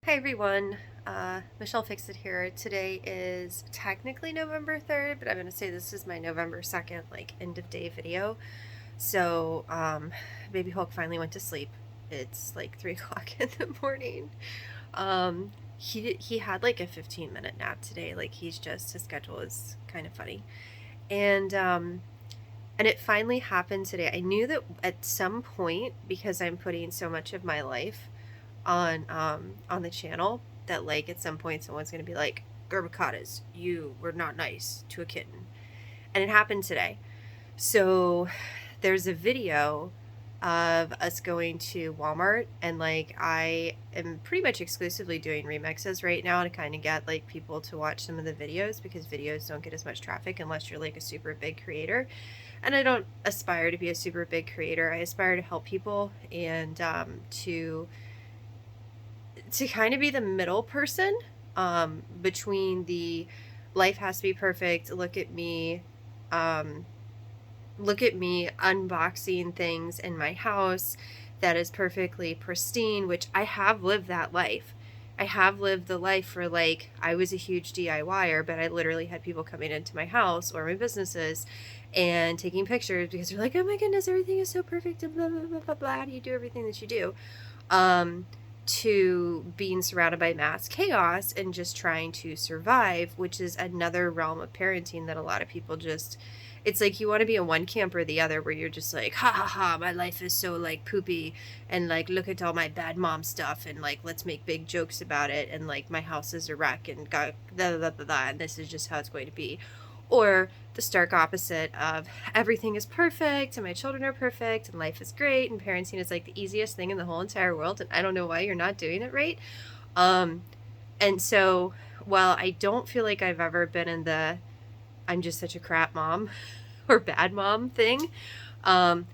Hi everyone, Michelle Fix It here. Today is technically November 3rd, but I'm going to say this is my November 2nd, like end of day video. So, Baby Hulk finally went to sleep. It's like 3 o'clock in the morning. He had like a 15-minute nap today. Like his schedule is kind of funny. And it finally happened today. I knew that at some point, because I'm putting so much of my life on the channel, that like at some point someone's gonna be like, Gerbakatas, you were not nice to a kitten. And it happened today. So there's a video of us going to Walmart, and like I am pretty much exclusively doing remixes right now to kind of get like people to watch some of the videos, because videos don't get as much traffic unless you're like a super big creator. And I don't aspire to be a super big creator. I aspire to help people and to kind of be the middle person between the life has to be perfect, um, look at me unboxing things in my house that is perfectly pristine, which I have lived that life. I have lived the life for like, I was a huge DIYer, but I literally had people coming into my house or my businesses and taking pictures because they're like, oh my goodness, everything is so perfect and blah, blah, blah, blah, blah. How do you do everything that you do? Um, to being surrounded by mass chaos and just trying to survive, which is another realm of parenting that a lot of people just, it's like you want to be in one camp or the other, where you're just like, ha ha ha, my life is so like poopy, and like look at all my bad mom stuff, and like let's make big jokes about it, and like my house is a wreck, and got blah, blah, blah, blah, and this is just how it's going to be. Or the stark opposite of everything is perfect and my children are perfect and life is great and parenting is like the easiest thing in the whole entire world, and I don't know why you're not doing it right. Um, and so while I don't feel like I've ever been in the I'm just such a crap mom or bad mom thing, um,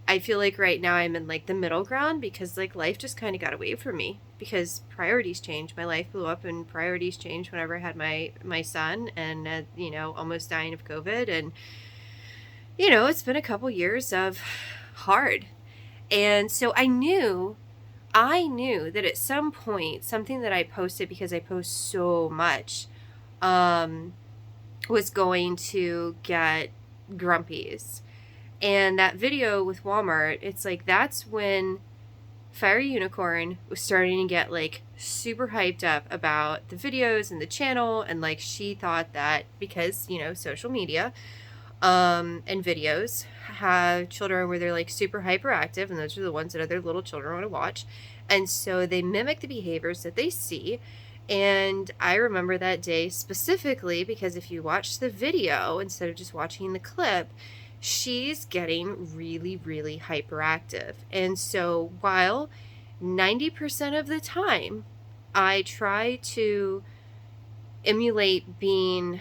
I feel like right now I'm in like the middle ground, because like life just kind of got away from me because priorities changed. My life blew up and priorities changed whenever I had my son, and almost dying of COVID. And it's been a couple years of hard. And so I knew that at some point something that I posted, because I post so much, um was going to get grumpies. And that video with Walmart, it's like that's when Fire Unicorn was starting to get like super hyped up about the videos and the channel, and like she thought that because, social media and videos have children where they're like super hyperactive, and those are the ones that other little children want to watch. And so they mimic the behaviors that they see. And I remember that day specifically because if you watch the video instead of just watching the clip, she's getting really, really hyperactive. And so while 90% of the time I try to emulate being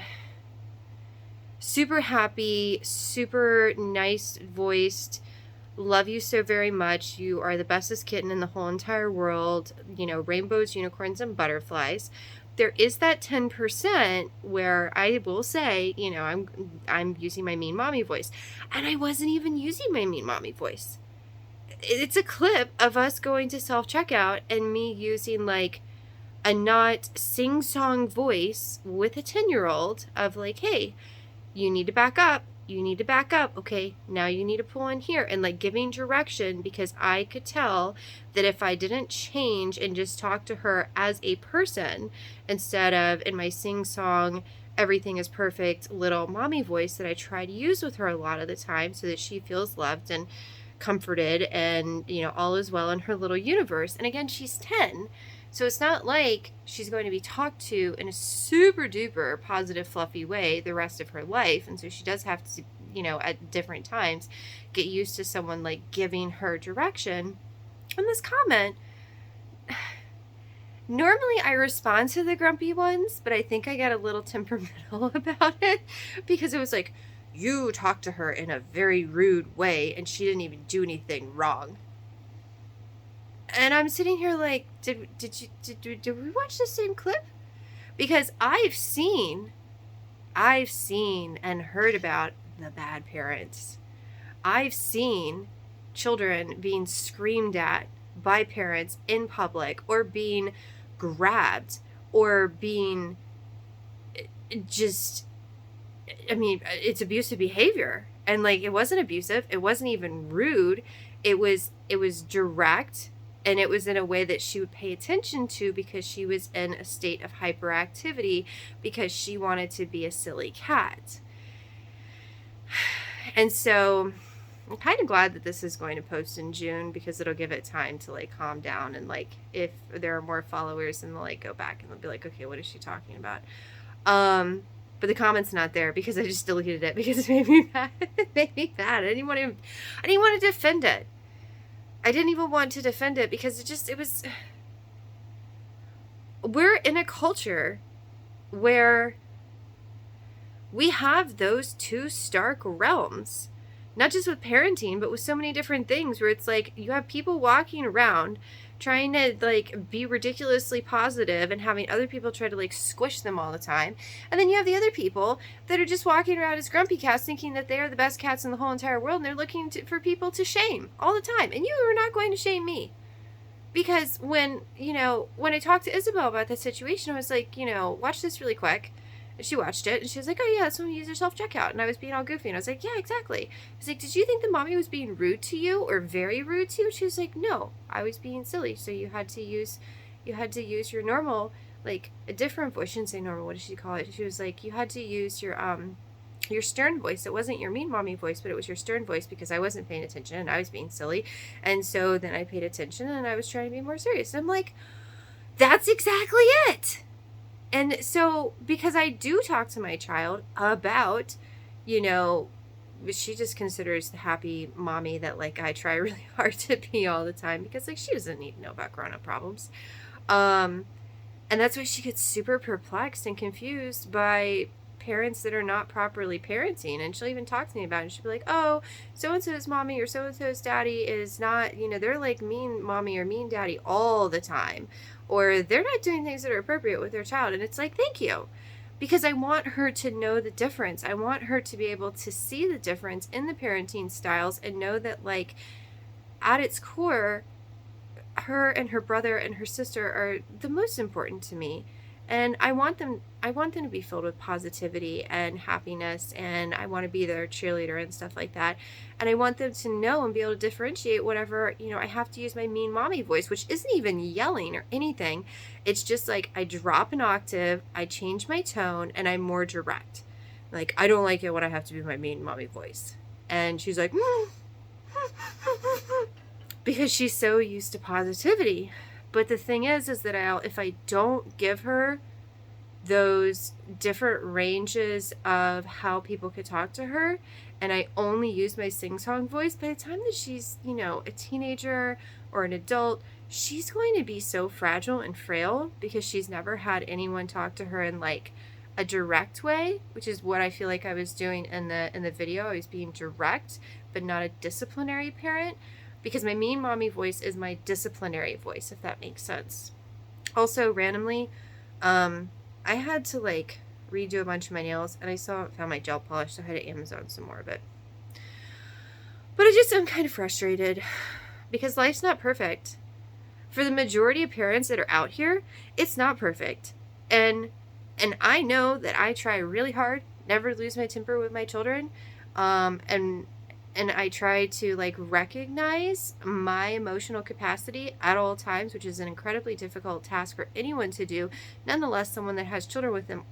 super happy, super nice voiced, love you so very much, you are the bestest kitten in the whole entire world, rainbows, unicorns, and butterflies, there is that 10% where I will say, I'm using my mean mommy voice. And I wasn't even using my mean mommy voice. It's a clip of us going to self-checkout and me using like a not sing-song voice with a 10-year-old of like, hey, you need to back up. You need to back up. Okay, now you need to pull in here, and like giving direction, because I could tell that if I didn't change and just talk to her as a person instead of in my sing song, everything is perfect little mommy voice that I try to use with her a lot of the time so that she feels loved and comforted and, all is well in her little universe. And again, she's 10. So it's not like she's going to be talked to in a super duper positive, fluffy way the rest of her life. And so she does have to, at different times, get used to someone like giving her direction. And this comment, normally I respond to the grumpy ones, but I think I got a little temperamental about it, because it was like, you talked to her in a very rude way and she didn't even do anything wrong. And I'm sitting here like, did we watch the same clip? Because I've seen and heard about the bad parents. I've seen children being screamed at by parents in public, or being grabbed or being just, I mean, it's abusive behavior. And like, it wasn't abusive. It wasn't even rude. It was direct, and it was in a way that she would pay attention to because she was in a state of hyperactivity because she wanted to be a silly cat. And so I'm kind of glad that this is going to post in June because it'll give it time to like calm down, and like if there are more followers, and they'll like go back and they'll be like, okay, what is she talking about? But the comment's not there because I just deleted it because it made me mad. It made me mad. I didn't want to defend it. I didn't even want to defend it because we're in a culture where we have those two stark realms, not just with parenting, but with so many different things where it's like you have people walking around trying to like be ridiculously positive and having other people try to like squish them all the time. And then you have the other people that are just walking around as grumpy cats thinking that they are the best cats in the whole entire world, and they're looking for people to shame all the time. And you are not going to shame me. Because when I talked to Isabel about that situation, I was like, watch this really quick. And she watched it, and she was like, oh yeah, that's when you use your self-checkout. And I was being all goofy, and I was like, yeah, exactly. I was like, did you think the mommy was being rude to you or very rude to you? She was like, no, I was being silly. So you had to use your normal, like a different voice. She didn't say normal. What did she call it? She was like, you had to use your stern voice. It wasn't your mean mommy voice, but it was your stern voice because I wasn't paying attention and I was being silly. And so then I paid attention and I was trying to be more serious. And I'm like, that's exactly it. And so, because I do talk to my child about, she just considers the happy mommy that, like, I try really hard to be all the time because, like, she doesn't need to know about grown-up problems. And that's why she gets super perplexed and confused by parents that are not properly parenting. And she'll even talk to me about it. And she'll be like, oh, so-and-so's mommy or so-and-so's daddy is not, they're like mean mommy or mean daddy all the time. Or they're not doing things that are appropriate with their child. And it's like, thank you. Because I want her to know the difference. I want her to be able to see the difference in the parenting styles and know that, like, at its core, her and her brother and her sister are the most important to me. And I want them to be filled with positivity and happiness, and I want to be their cheerleader and stuff like that. And I want them to know and be able to differentiate whatever, I have to use my mean mommy voice, which isn't even yelling or anything. It's just like I drop an octave, I change my tone, and I'm more direct. Like, I don't like it when I have to do my mean mommy voice. And she's like, because she's so used to positivity. But the thing is that if I don't give her those different ranges of how people could talk to her, and I only use my sing-song voice, by the time that she's, a teenager or an adult, she's going to be so fragile and frail because she's never had anyone talk to her in like a direct way, which is what I feel like I was doing in the video. I was being direct, but not a disciplinary parent. Because my mean mommy voice is my disciplinary voice, if that makes sense. Also, randomly, I had to like redo a bunch of my nails, and I still haven't found my gel polish, so I had to Amazon some more of it. But I'm kind of frustrated because life's not perfect. For the majority of parents that are out here, it's not perfect. And I know that I try really hard, never lose my temper with my children, and I try to like recognize my emotional capacity at all times, which is an incredibly difficult task for anyone to do. Nonetheless, someone that has children with them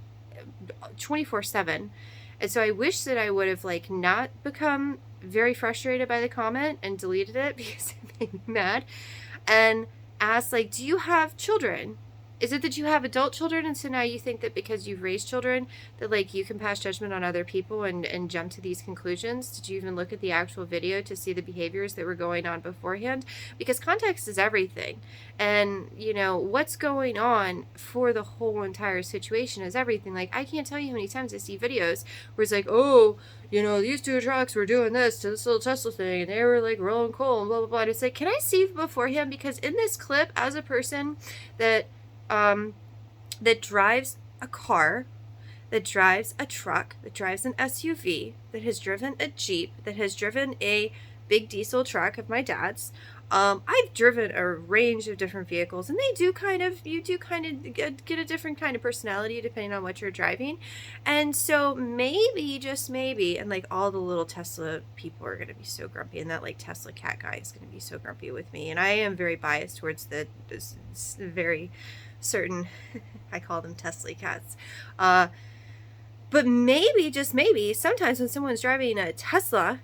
24/7. And so I wish that I would have like not become very frustrated by the comment and deleted it because it made me mad, and asked like, do you have children? Is it that you have adult children, and so now you think that because you've raised children that like you can pass judgment on other people and jump to these conclusions? Did you even look at the actual video to see the behaviors that were going on beforehand? Because context is everything. And, what's going on for the whole entire situation is everything. Like, I can't tell you how many times I see videos where it's like, oh, these two trucks were doing this to this little Tesla thing, and they were like rolling coal and blah, blah, blah. And it's like, can I see beforehand? Because in this clip, as a person that drives a car, that drives a truck, that drives an SUV, that has driven a Jeep, that has driven a big diesel truck of my dad's, I've driven a range of different vehicles, and you do kind of get a different kind of personality depending on what you're driving. And so maybe, just maybe, and like all the little Tesla people are going to be so grumpy, and that like Tesla cat guy is going to be so grumpy with me. And I am very biased towards this very certain, I call them Tesla cats. But maybe, just maybe, sometimes when someone's driving a Tesla,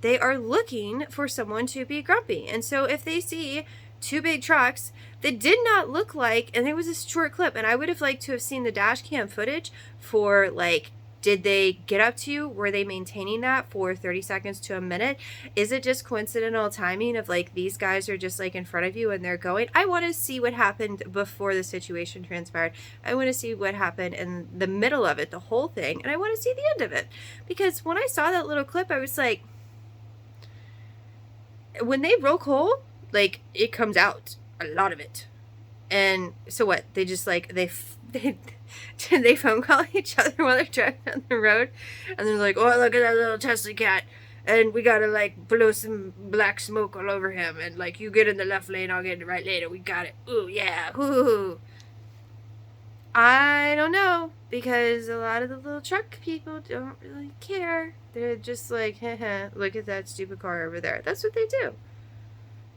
they are looking for someone to be grumpy. And so if they see two big trucks that did not look like, and it was a short clip, and I would have liked to have seen the dash cam footage for like, did they get up to you? Were they maintaining that for 30 seconds to a minute? Is it just coincidental timing of like these guys are just like in front of you and they're going? I want to see what happened before the situation transpired. I want to see what happened in the middle of it, the whole thing, and I want to see the end of it. Because when I saw that little clip, I was like, when they roll coal, like it comes out, a lot of it. And so what? They just like they phone call each other while they're driving on the road, and they're like, "Oh, look at that little Tesla cat, and we gotta like blow some black smoke all over him, and like you get in the left lane, I'll get in the right lane, and we got it. Ooh yeah, ooh." I don't know, because a lot of the little truck people don't really care. They're just like, haha, look at that stupid car over there. That's what they do.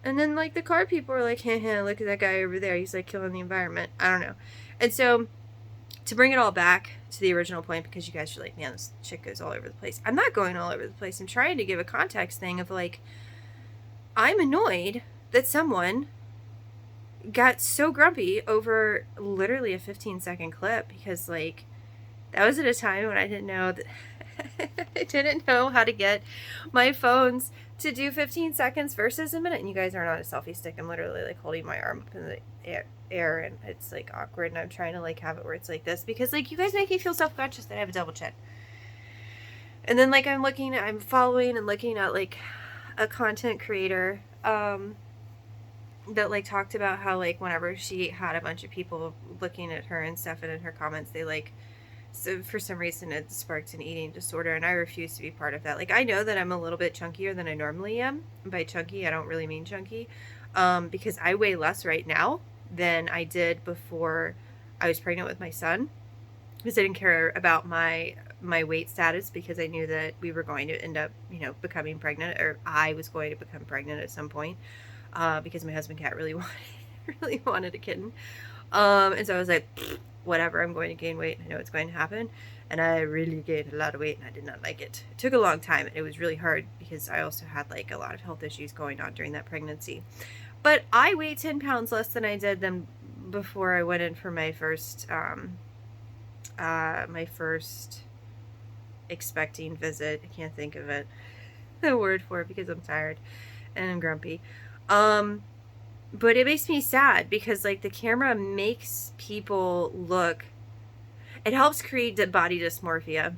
And then like the car people are like, haha, look at that guy over there. He's like killing the environment. I don't know. And so to bring it all back to the original point, because you guys are like, man, this chick goes all over the place. I'm not going all over the place. I'm trying to give a context thing of like, I'm annoyed that someone got so grumpy over literally a 15-second clip, because like that was at a time when I didn't know that I didn't know how to get my phones to do 15 seconds versus a minute. And you guys aren't on a selfie stick. I'm literally like holding my arm up in the air, and it's like awkward, and I'm trying to like have it where it's like this, because like you guys make me feel self-conscious that I have a double chin. And then like I'm following and looking at like a content creator that like talked about how like whenever she had a bunch of people looking at her and stuff, and in her comments they like, so for some reason it sparked an eating disorder, and I refuse to be part of that. Like I know that I'm a little bit chunkier than I normally am. And by chunky I don't really mean chunky, because I weigh less right now than I did before I was pregnant with my son, because I didn't care about my weight status, because I knew that we were going to end up, becoming pregnant, or I was going to become pregnant at some point, because my husband cat really wanted a kitten. And so I was like, whatever, I'm going to gain weight. I know it's going to happen. And I really gained a lot of weight, and I did not like it. It took a long time, and it was really hard because I also had like a lot of health issues going on during that pregnancy. But I weigh 10 pounds less than I did than before I went in for my first expecting visit. I can't think of it, the word for it, because I'm tired and I'm grumpy. But it makes me sad, because like the camera makes people look, it helps create the body dysmorphia.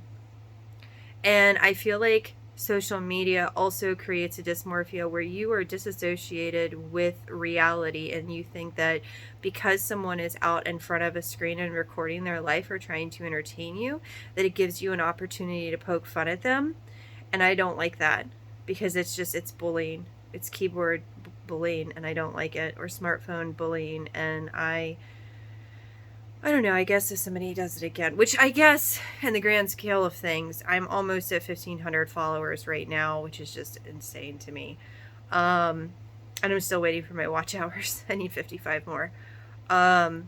And I feel like social media also creates a dysmorphia where you are disassociated with reality, and you think that because someone is out in front of a screen and recording their life or trying to entertain you, that it gives you an opportunity to poke fun at them. And I don't like that, because it's bullying. It's keyboard bullying, and I don't like it, or smartphone bullying. And I don't know, I guess if somebody does it again, which I guess in the grand scale of things, I'm almost at 1,500 followers right now, which is just insane to me. And I'm still waiting for my watch hours. I need 55 more. But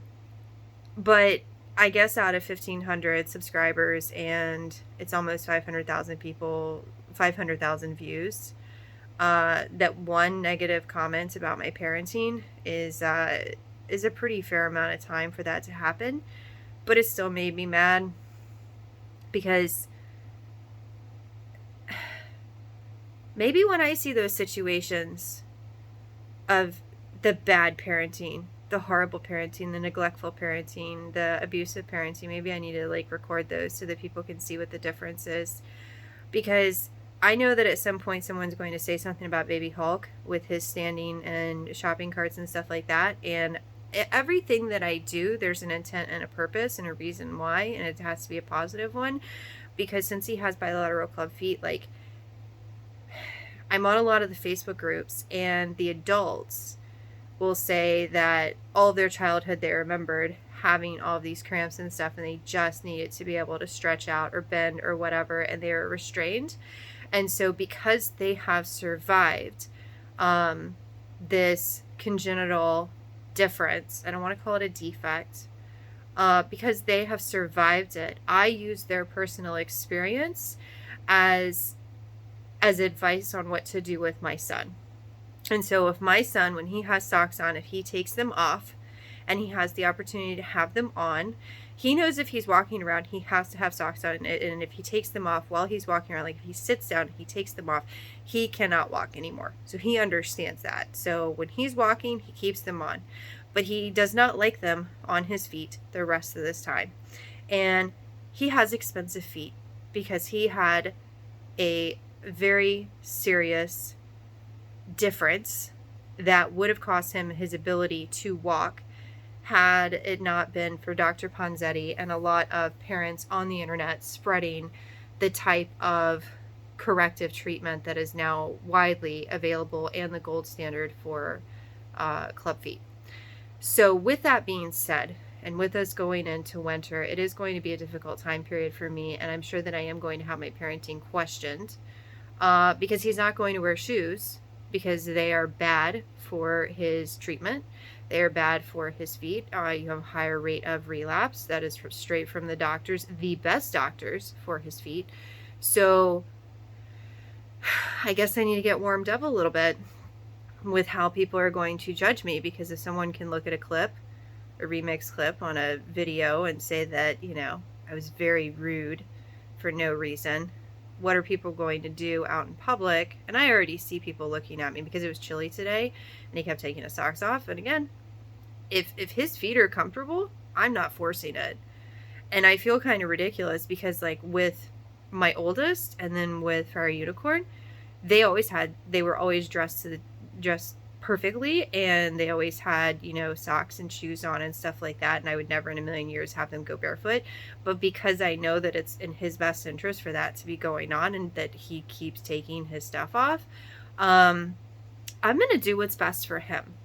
I guess out of 1,500 subscribers, and it's almost 500,000 people, 500,000 views, that one negative comment about my parenting is a pretty fair amount of time for that to happen. But it still made me mad, because maybe when I see those situations of the bad parenting, the horrible parenting, the neglectful parenting, the abusive parenting, maybe I need to like record those so that people can see what the difference is. Because I know that at some point someone's going to say something about Baby Hulk with his standing and shopping carts and stuff like that. And everything that I do, there's an intent and a purpose and a reason why, and it has to be a positive one. Because since he has bilateral club feet, like, I'm on a lot of the Facebook groups, and the adults will say that all of their childhood they remembered having all of these cramps and stuff, and they just needed to be able to stretch out or bend or whatever, and they were restrained. And so because they have survived this congenital difference, I don't want to call it a defect, because they have survived it, I use their personal experience as advice on what to do with my son. And so if my son, when he has socks on, if he takes them off and he has the opportunity to have them on, he knows if he's walking around, he has to have socks on. And if he takes them off while he's walking around, like if he sits down, he takes them off, he cannot walk anymore. So he understands that. So when he's walking, he keeps them on. But he does not like them on his feet the rest of this time. And he has expensive feet because he had a very serious difference that would have cost him his ability to walk had it not been for Dr. Ponzetti and a lot of parents on the internet spreading the type of corrective treatment that is now widely available and the gold standard for club feet. So with that being said, and with us going into winter, it is going to be a difficult time period for me, and I'm sure that I am going to have my parenting questioned because he's not going to wear shoes because they are bad for his treatment. They are bad for his feet. You have a higher rate of relapse. That is straight from the doctors, the best doctors for his feet. So I guess I need to get warmed up a little bit with how people are going to judge me, because if someone can look at a clip, a remix clip on a video and say that, you know, I was very rude for no reason, what are people going to do out in public? And I already see people looking at me because it was chilly today and he kept taking his socks off. And again, if his feet are comfortable, I'm not forcing it. And I feel kind of ridiculous because, like, with my oldest and then with Fire Unicorn, they were always dressed perfectly, and they always had, you know, socks and shoes on and stuff like that, and I would never in a million years have them go barefoot. But because I know that it's in his best interest for that to be going on and that he keeps taking his stuff off, I'm gonna do what's best for him.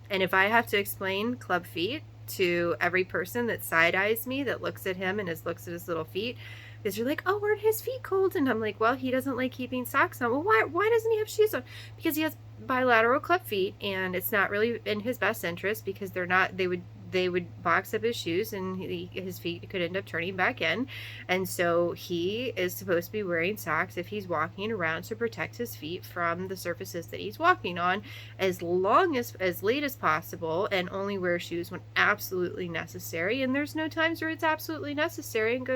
And if I have to explain club feet to every person that side-eyes me, that looks at him and looks at his little feet, because you're like, oh, aren't his feet cold? And I'm like, well, he doesn't like keeping socks on. Well, why doesn't he have shoes on? Because he has bilateral club feet, and it's not really in his best interest, because they would box up his shoes and his feet could end up turning back in. And so he is supposed to be wearing socks if he's walking around to protect his feet from the surfaces that he's walking on as late as possible, and only wear shoes when absolutely necessary. And there's no times where it's absolutely necessary and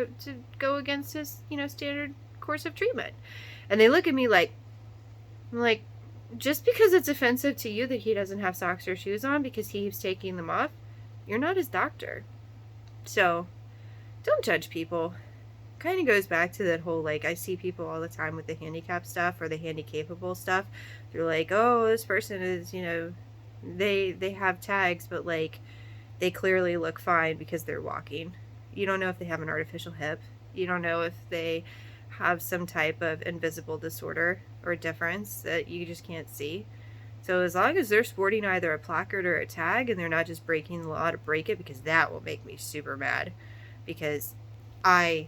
go against his, you know, standard course of treatment. And they look at me like, I'm like, just because it's offensive to you that he doesn't have socks or shoes on because he keeps taking them off, you're not his doctor. So don't judge people. Kind of goes back to that whole, like, I see people all the time with the handicap stuff or the handicapable stuff. They're like, oh, this person is, you know, they have tags, but like they clearly look fine because they're walking. You don't know if they have an artificial hip. You don't know if they have some type of invisible disorder or difference that you just can't see. So as long as they're sporting either a placard or a tag and they're not just breaking the law to break it, because that will make me super mad, because I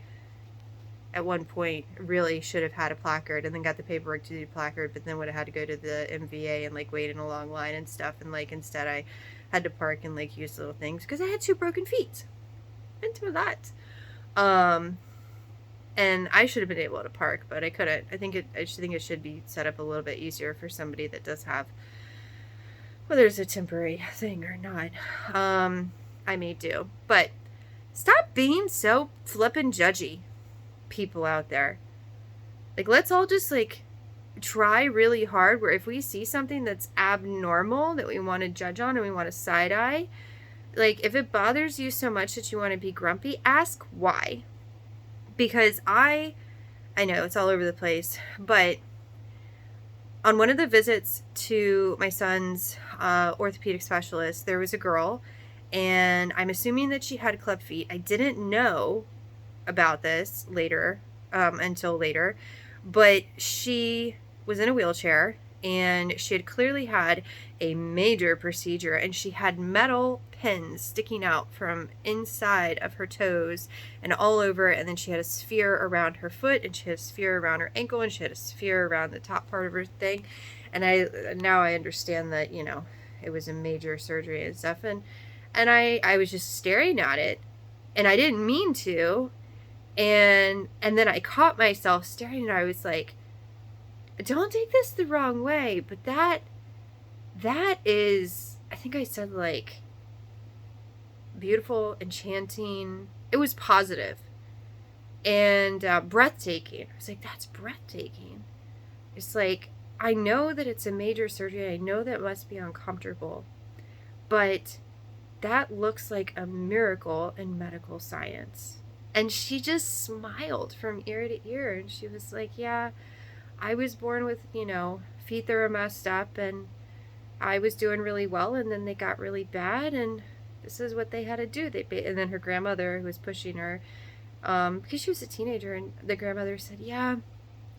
at one point really should have had a placard and then got the paperwork to do the placard, but then would have had to go to the MVA and like wait in a long line and stuff, and like instead I had to park and like use little things because I had 2 broken feet. Into that. And I should have been able to park, but I couldn't. I think it should be set up a little bit easier for somebody that does have, whether it's a temporary thing or not. I may do. But stop being so flippin' judgy, people out there. Like, let's all just, like, try really hard where if we see something that's abnormal that we want to judge on and we want to side-eye, like, if it bothers you so much that you want to be grumpy, ask why. Because I know it's all over the place, but on one of the visits to my son's orthopedic specialist, there was a girl, and I'm assuming that she had club feet. I didn't know about this until later, but she was in a wheelchair, and she had clearly had a major procedure, and she had metal pins sticking out from inside of her toes and all over, and then she had a sphere around her foot, and she had a sphere around her ankle, and she had a sphere around the top part of her thing. And now I understand that, you know, it was a major surgery and stuff, and I was just staring at it, and I didn't mean to, and then I caught myself staring, and I was like, don't take this the wrong way, but that is, I think I said, like, beautiful, enchanting. It was positive and breathtaking. I was like, that's breathtaking. It's like, I know that it's a major surgery. I know that must be uncomfortable, but that looks like a miracle in medical science. And she just smiled from ear to ear, and she was like, yeah, I was born with, you know, feet that were messed up, and I was doing really well, and then they got really bad, and this is what they had to do. And then her grandmother, who was pushing her, because she was a teenager, and the grandmother said, yeah,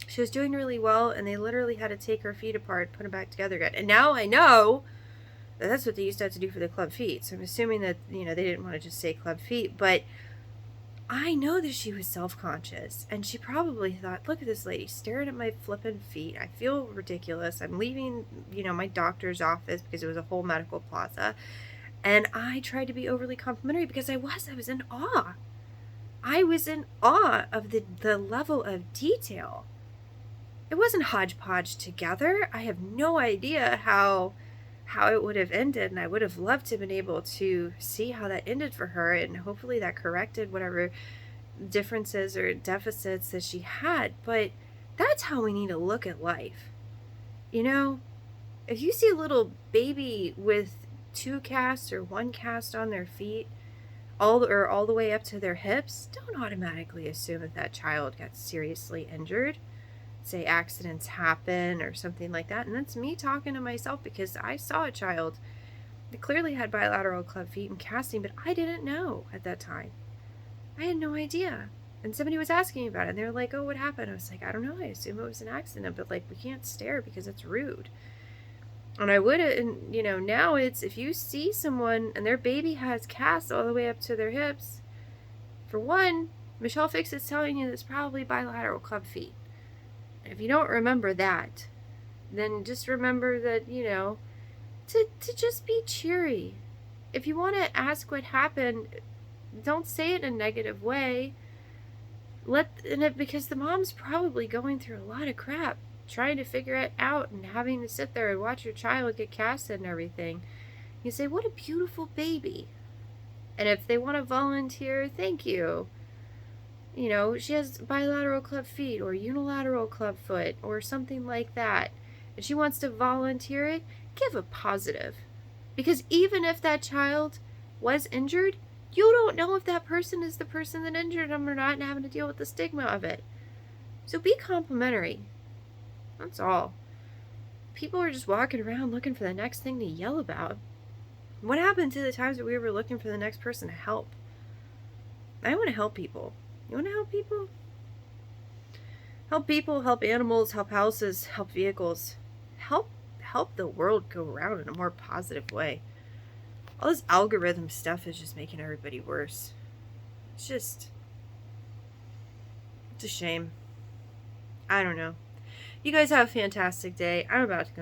she was doing really well, and they literally had to take her feet apart, put them back together again. And now I know that that's what they used to have to do for the club feet. So I'm assuming that, you know, they didn't want to just say club feet, but I know that she was self-conscious, and she probably thought, look at this lady staring at my flippin' feet. I feel ridiculous. I'm leaving, you know, my doctor's office, because it was a whole medical plaza, and I tried to be overly complimentary because I was in awe. I was in awe of the level of detail. It wasn't hodgepodge together. I have no idea how it would have ended, and I would have loved to have been able to see how that ended for her, and hopefully that corrected whatever differences or deficits that she had. But that's how we need to look at life. You know, if you see a little baby with 2 casts or 1 cast on their feet, all the way up to their hips, don't automatically assume that that child got seriously injured. Say accidents happen or something like that, and that's me talking to myself, because I saw a child that clearly had bilateral club feet and casting, but I didn't know at that time. I had no idea. And somebody was asking me about it, and they were like, oh, what happened? I was like, I don't know, I assume it was an accident, but like, we can't stare because it's rude. And I would have, and you know, now it's, if you see someone and their baby has casts all the way up to their hips, for one, Michelle Fix is telling you it's probably bilateral club feet. If you don't remember that, then just remember that, you know, to just be cheery. If you want to ask what happened, don't say it in a negative way. Because the mom's probably going through a lot of crap trying to figure it out, and having to sit there and watch your child get casted and everything. You say, what a beautiful baby. And if they want to volunteer, thank you. You know, she has bilateral club feet or unilateral club foot or something like that, and she wants to volunteer it, give a positive. Because even if that child was injured, you don't know if that person is the person that injured them or not, and having to deal with the stigma of it. So be complimentary. That's all. People are just walking around looking for the next thing to yell about. What happened to the times that we were looking for the next person to help? I want to help people. You want to help people? Help people, help animals, help houses, help vehicles. Help the world go around in a more positive way. All this algorithm stuff is just making everybody worse. It's a shame. I don't know. You guys have a fantastic day. I'm about to go